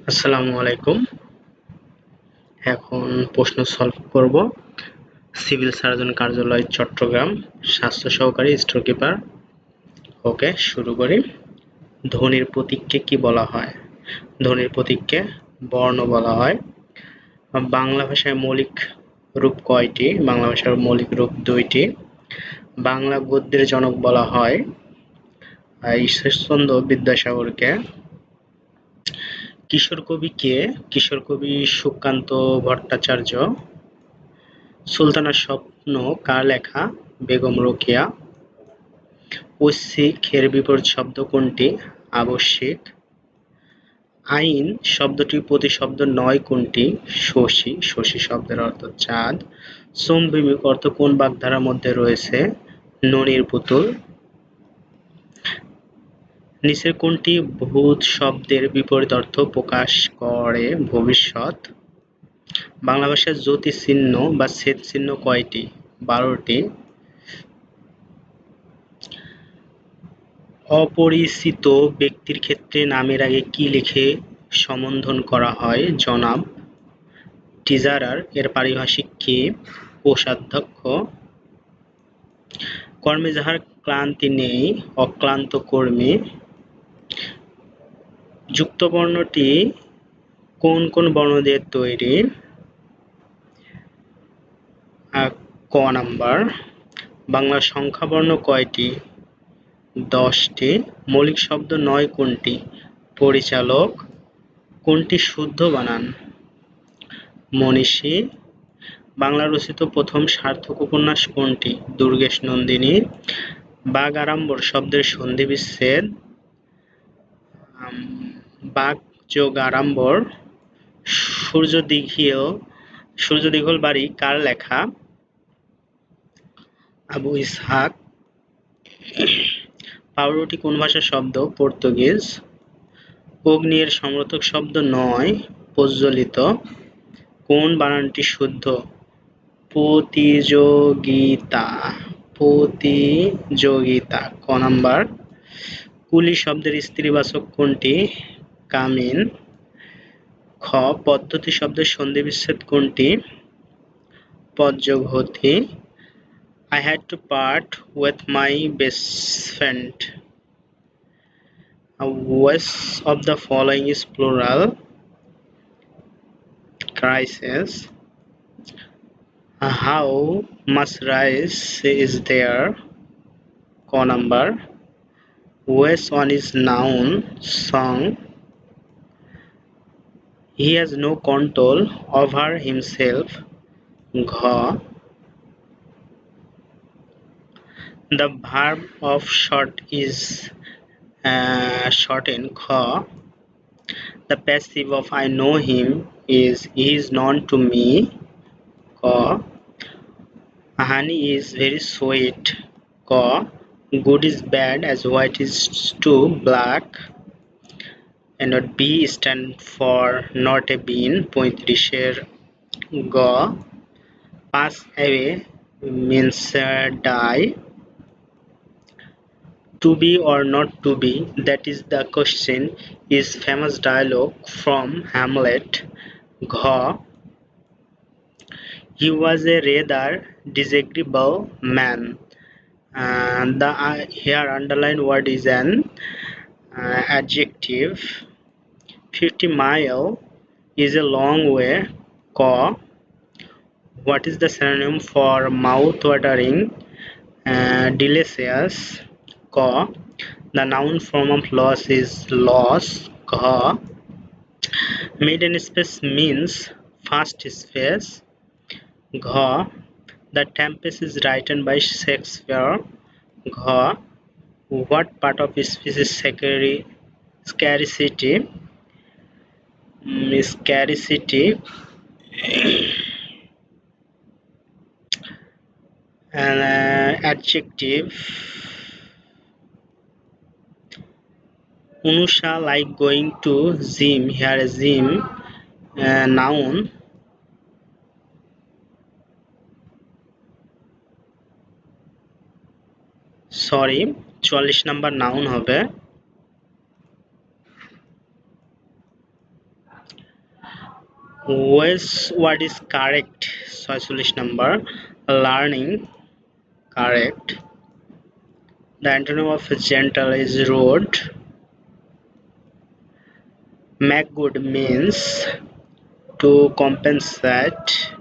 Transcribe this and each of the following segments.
আসসালামু আলাইকুম। এখন প্রশ্ন সলভ করব। সিভিল সার্জন কার্যালয়, চট্টগ্রাম, স্বাস্থ্য সহকারী, স্টোর কিপার। ওকে, শুরু করি। ধ্বনির প্রতীককে কি বলা হয়? ধ্বনির প্রতীককে বর্ণ বলা হয়। বাংলা ভাষায় মৌলিক রূপ কয়টি? বাংলা ভাষার মৌলিক রূপ দুইটি। বাংলা গদ্যের জনক বলা হয় ঈশ্বরচন্দ্র বিদ্যাসাগরকে। কিশোর কবি কে? কিশোর কবি সুকান্ত ভট্টাচার্য। সুলতানের স্বপ্ন কার লেখা? বেগম রোকেয়া। ঐচ্ছিক এর বিপরীত শব্দ কোনটি? আবশ্যিক। আইন শব্দটির প্রতিশব্দ নয় কোনটি? শশী। শশী শব্দের অর্থ চাঁদ। চৌম্বীমিক অর্থ কোন বাগধারার মধ্যে রয়েছে? ননির পুতুল। নিচের কোনটি ভূত শব্দের বিপরীত অর্থ প্রকাশ করে? ভবিষ্যৎ। বাংলা ভাষায় জ্যোতি চিহ্ন বা ছেদ চিহ্ন কয়টি? 12টি। অপরিচিত ব্যক্তির ক্ষেত্রে নামের আগে কি লিখে সম্বোধন করা হয়? জনাব। ট্রেজারার এর পারিভাষিক কি? কোষাধ্যক্ষ। কর্মে যাহার ক্লান্তি নেই অক্লান্ত কর্মী। যুক্তবর্ণটি কোন কোন বর্ণ দিয়ে তৈরি? ক নাম্বার। বাংলার সংখ্যা বর্ণ কয়টি? 10টি। মৌলিক শব্দ নয় কোনটি? পরিচালক। কোনটি শুদ্ধ বানান? মনীষী। বাংলা রচিত প্রথম সার্থক উপন্যাস কোনটি? দুর্গেশ নন্দিনী। বাগ আড়ম্বর শব্দের সন্ধিবিচ্ছেদ। বাগ যোগ আড়ম্বর। সূর্য দীঘল বাড়ি কার লেখা? আবু ইসহাক। পাউরুটি কোন ভাষার শব্দ? পর্তুগিজ। অগ্নি এর সমর্থক শব্দ নয়, প্রজ্বলিত। কোন বানানটি শুদ্ধ? প্রতিযোগিতা। প্রতিযোগিতা। ক নাম্বার। কুলি শব্দের স্ত্রীবাচক কোনটি? কামিন। খ। পদ্ধতি শব্দের সন্ধিবিচ্ছেদ কোনটি? পদযোগহতি। I had to part with my best friend. Which of the following is plural? Crisis. How much rice is there? Q number. Which one is noun? Song. He has no control over himself. Gha. The verb of short is shortened. Kha. The passive of I know him is he is known to me. Ka. Honey is very sweet. Ka. Good is bad as white is too black. And not B stand for not a bean. 35 Ga. Pass away means die. To be or not to be, that is the question, is famous dialogue from Hamlet. Gha. He was a rather disagreeable man. The here underlined word is an adjective. 50 mile is a long way. Ka. What is the synonym for mouth-watering? Delicious. Ka. The noun form of loss is loss. Ka. Maiden space means first space. Gha. The Tempest is written by Shakespeare. Gha. What part of speech is scarcity? Scarcity. And adjective. Unusha like going to gym. Here is gym. Noun. Sorry, 44 number noun হবে। Which word is correct? 46 number. Learning. Correct. The antonym of gentle is rude. Make good means to compensate.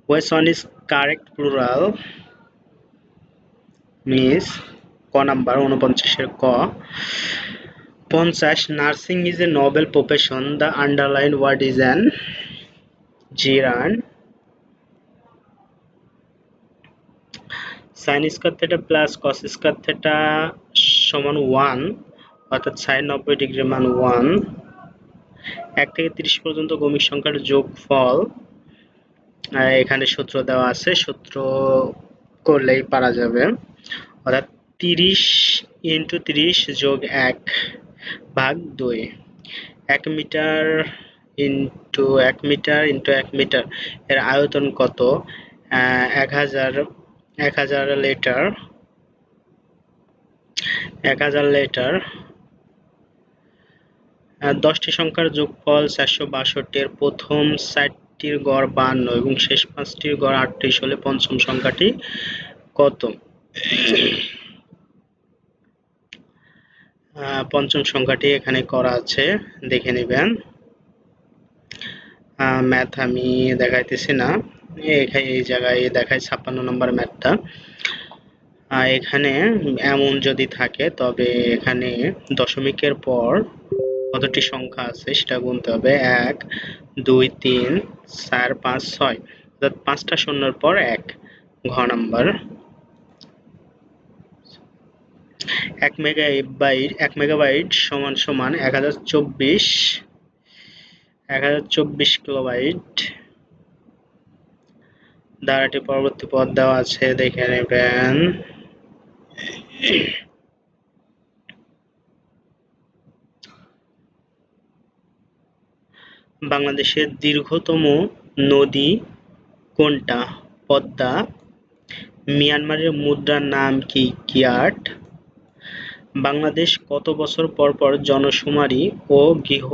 Which one is correct plural? Miss ক number 49 ক 50 nursing is a noble profession. The underlined word is an gerund. sin square theta plus cos square theta সমান 1 অর্থাৎ sin 90 ডিগ্রির মান 1 1 থেকে 30 পর্যন্ত ক্রমিক সংখ্যার যোগফল এখানে সূত্র দেওয়া আছে সূত্র করলেই পারা যাবে অর্থাৎ 30 * 30 + 1 ভাগ 2 1 metre into 1 metre into 1 metre এর আয়তন কত 1000 লিটার 1000 লিটার 10টি সংখ্যার যোগফল 462 এর প্রথম 4টির গড় 52 এবং শেষ 5টির গড় 38 হলে পঞ্চম সংখ্যাটি কত পঞ্চম সংখ্যাটি এখানে করা আছে দেখে নেবেন ম্যাথ আমি দেখাইতেছি না এই জায়গায় দেখায় 56 নম্বর ম্যাথটা এখানে এমন যদি থাকে তবে এখানে দশমিকের পর কতটি সংখ্যা আছে সেটা গুনতে হবে 1 2 3 4 5 6 অর্থাৎ 5টা শূন্যের পর 1 ঘ নাম্বার 1 মেগাবাইট সমান সমান 1024 কিলোবাইট ধারাটি পরবর্তী পদ দেওয়া আছে দেখে নেবেন বাংলাদেশের দীর্ঘতম নদী কোনটা পদ্মা মিয়ানমারের মুদ্রার নাম কি কিয়াট বাংলাদেশ কত বছর পর পর জনশুমারি ও গৃহ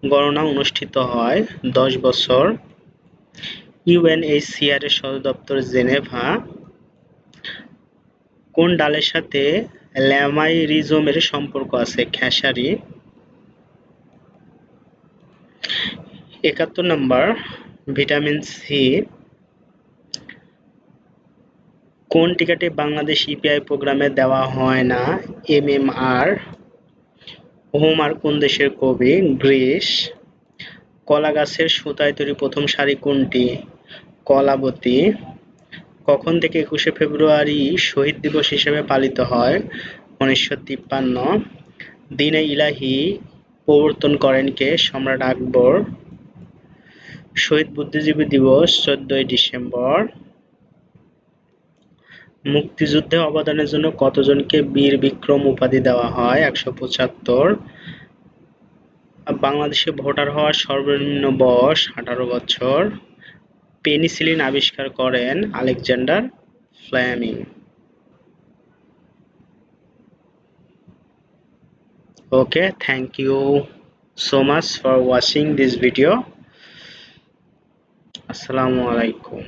গণনা অনুষ্ঠিত হয় 10 বছর ইউএনএইচসিআর এর সদর দপ্তর জেনেভা কোন ডালের সাথে ল্যামাইরিজমের সম্পর্ক আছে খেসারি 71 নম্বর ভিটামিন সি কোন টিকাটি বাংলাদেশ ইপিআই প্রোগ্রামে দেওয়া হয় না এমএমআর হোমার কোন দেশের কবি গ্রিস কলা গাছের সুতায় তৈরি প্রথম শাড়ি কোনটি কলাবতী কখন থেকে 21শে ফেব্রুয়ারি শহীদ দিবস হিসেবে পালিত হয় 1953 দিনে ইলাহি প্রবর্তন করেন কে সম্রাট আকবর শহীদ বুদ্ধিজীবী দিবস 14ই ডিসেম্বর মুক্তিযুদ্ধে অবদানের জন্য কতজনকে বীর বিক্রম উপাধি দেওয়া হয় 175 বাংলাদেশে ভোটার হওয়ার সর্বনিম্ন বয়স 18 বছর পেনিসিলিন আবিষ্কার করেন Alexander Fleming Okay, thank you so much for watching this video. Assalamu alaikum.